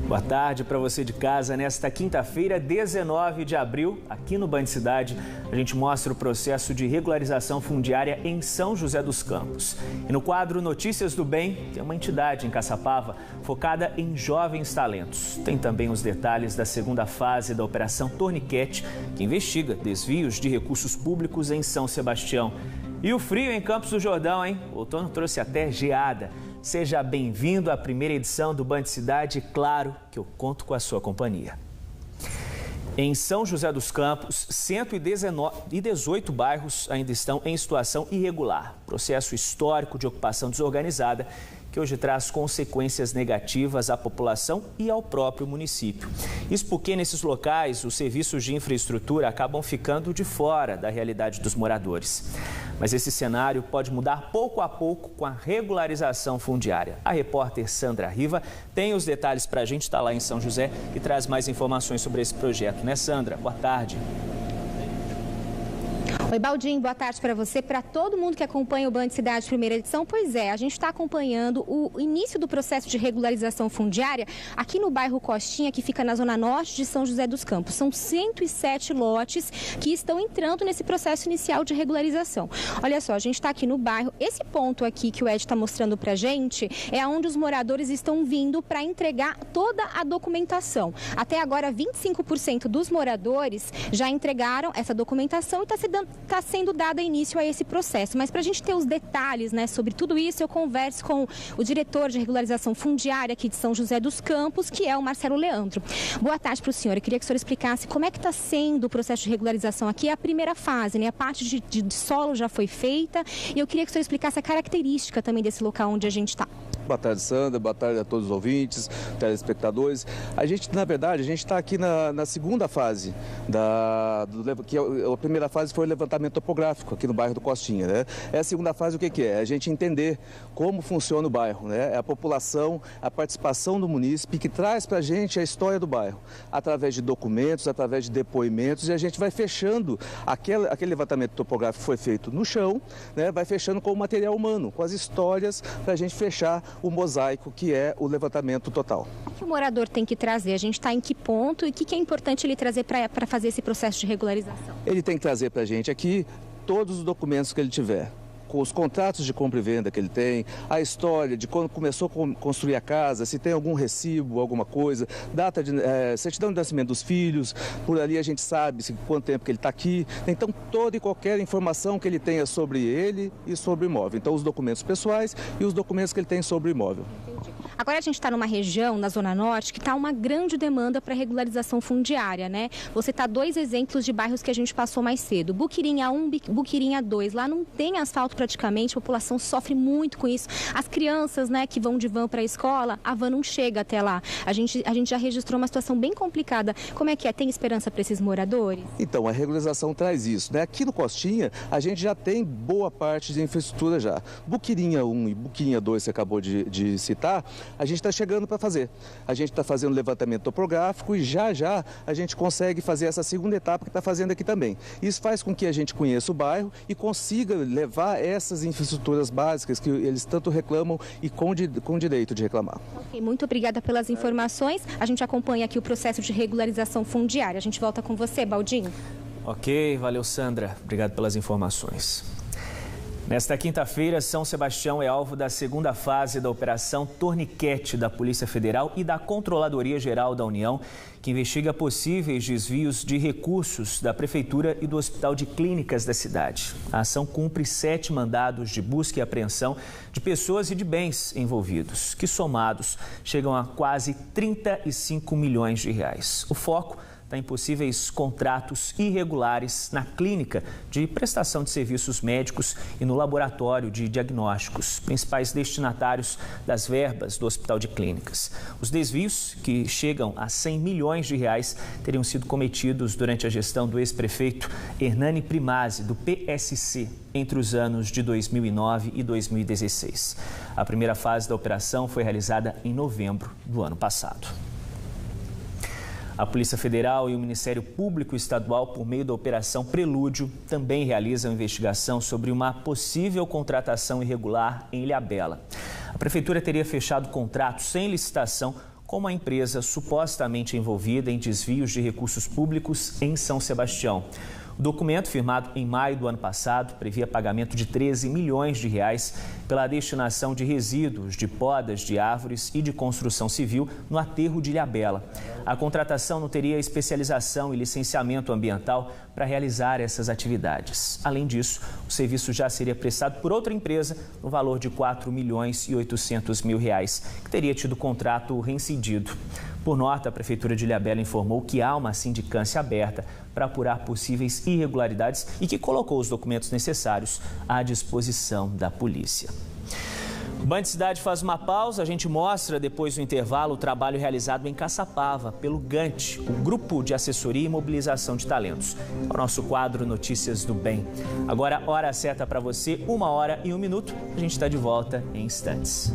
Boa tarde para você de casa. Nesta quinta-feira, 19 de abril, aqui no Band Cidade, a gente mostra o processo de regularização fundiária em São José dos Campos. E no quadro Notícias do Bem, tem uma entidade em Caçapava focada em jovens talentos. Tem também os detalhes da segunda fase da Operação Torniquete, que investiga desvios de recursos públicos em São Sebastião. E o frio em Campos do Jordão, hein? O outono trouxe até geada. Seja bem-vindo à primeira edição do Band Cidade. Claro que eu conto com a sua companhia. Em São José dos Campos, 118 bairros ainda estão em situação irregular. Processo histórico de ocupação desorganizada que hoje traz consequências negativas à população e ao próprio município. Isso porque nesses locais os serviços de infraestrutura acabam ficando de fora da realidade dos moradores. Mas esse cenário pode mudar pouco a pouco com a regularização fundiária. A repórter Sandra Riva tem os detalhes para a gente, está lá em São José e traz mais informações sobre esse projeto, né, Sandra? Boa tarde. Oi, Baldinho, boa tarde para você, para todo mundo que acompanha o Band Cidade primeira edição. Pois é, a gente está acompanhando o início do processo de regularização fundiária aqui no bairro Costinha, que fica na zona norte de São José dos Campos. São 107 lotes que estão entrando nesse processo inicial de regularização. Olha só, a gente está aqui no bairro. Esse ponto aqui que o Ed está mostrando para a gente é onde os moradores estão vindo para entregar toda a documentação. Até agora, 25% dos moradores já entregaram essa documentação e está sendo dado início a esse processo. Mas para a gente ter os detalhes, né, sobre tudo isso, eu converso com o diretor de regularização fundiária aqui de São José dos Campos, que é o Marcelo Leandro. Boa tarde para o senhor. Eu queria que o senhor explicasse como é que está sendo o processo de regularização aqui. A primeira fase, né, a parte de solo já foi feita, e eu queria que o senhor explicasse a característica também desse local onde a gente está. Boa tarde, Sandra. Boa tarde a todos os ouvintes, telespectadores. A gente, na verdade, a gente está aqui na segunda fase, que a primeira fase foi o levantamento topográfico aqui no bairro do Costinha, né? A segunda fase, o que é? A gente entender como funciona o bairro, né? É a população, a participação do munícipe que traz para a gente a história do bairro, através de documentos, através de depoimentos, e a gente vai fechando aquele levantamento topográfico que foi feito no chão, né? Vai fechando com o material humano, com as histórias, para a gente fechar o mosaico que é o levantamento total. O que o morador tem que trazer? A gente está em que ponto e o que é importante ele trazer para fazer esse processo de regularização? Ele tem que trazer para a gente aqui todos os documentos que ele tiver, com os contratos de compra e venda que ele tem, a história de quando começou a construir a casa, se tem algum recibo, alguma coisa, data de certidão de nascimento dos filhos, por ali a gente sabe quanto tempo que ele está aqui. Então, toda e qualquer informação que ele tenha sobre ele e sobre o imóvel. Então, os documentos pessoais e os documentos que ele tem sobre o imóvel. Entendi. Agora a gente está numa região, na Zona Norte, que está uma grande demanda para regularização fundiária, né? Você tá dois exemplos de bairros que a gente passou mais cedo. Buquirinha 1, Buquirinha 2. Lá não tem asfalto praticamente, a população sofre muito com isso. As crianças, né, que vão de van para a escola, a van não chega até lá. A gente já registrou uma situação bem complicada. Como é que é? Tem esperança para esses moradores? Então, a regularização traz isso, né? Aqui no Costinha, a gente já tem boa parte de infraestrutura já. Buquirinha 1 e Buquirinha 2, você acabou de citar, a gente está chegando para fazer. A gente está fazendo levantamento topográfico e já a gente consegue fazer essa segunda etapa que está fazendo aqui também. Isso faz com que a gente conheça o bairro e consiga levar essas infraestruturas básicas que eles tanto reclamam e com direito de reclamar. Ok, muito obrigada pelas informações. A gente acompanha aqui o processo de regularização fundiária. A gente volta com você, Baldinho. Ok, valeu, Sandra. Obrigado pelas informações. Nesta quinta-feira, São Sebastião é alvo da segunda fase da Operação Torniquete da Polícia Federal e da Controladoria Geral da União, que investiga possíveis desvios de recursos da Prefeitura e do Hospital de Clínicas da cidade. A ação cumpre 7 mandados de busca e apreensão de pessoas e de bens envolvidos, que somados chegam a quase 35 milhões de reais. O foco está em possíveis contratos irregulares na clínica de prestação de serviços médicos e no laboratório de diagnósticos, principais destinatários das verbas do Hospital de Clínicas. Os desvios, que chegam a 100 milhões de reais, teriam sido cometidos durante a gestão do ex-prefeito Hernani Primazzi, do PSC, entre os anos de 2009 e 2016. A primeira fase da operação foi realizada em novembro do ano passado. A Polícia Federal e o Ministério Público Estadual, por meio da Operação Prelúdio, também realizam investigação sobre uma possível contratação irregular em Ilhabela. A Prefeitura teria fechado contratos sem licitação como a empresa supostamente envolvida em desvios de recursos públicos em São Sebastião. O documento, firmado em maio do ano passado, previa pagamento de 13 milhões de reais pela destinação de resíduos de podas de árvores e de construção civil no aterro de Ilhabela. A contratação não teria especialização e licenciamento ambiental para realizar essas atividades. Além disso, o serviço já seria prestado por outra empresa no valor de 4 milhões e 800 mil reais, que teria tido contrato reincidido. Por nota, a Prefeitura de Ilhabela informou que há uma sindicância aberta para apurar possíveis irregularidades e que colocou os documentos necessários à disposição da polícia. O Band Cidade faz uma pausa, a gente mostra depois do intervalo o trabalho realizado em Caçapava pelo GANT, o Grupo de Assessoria e Mobilização de Talentos. É o nosso quadro Notícias do Bem. Agora, hora certa para você, 1 hora e 1 minuto. A gente está de volta em instantes.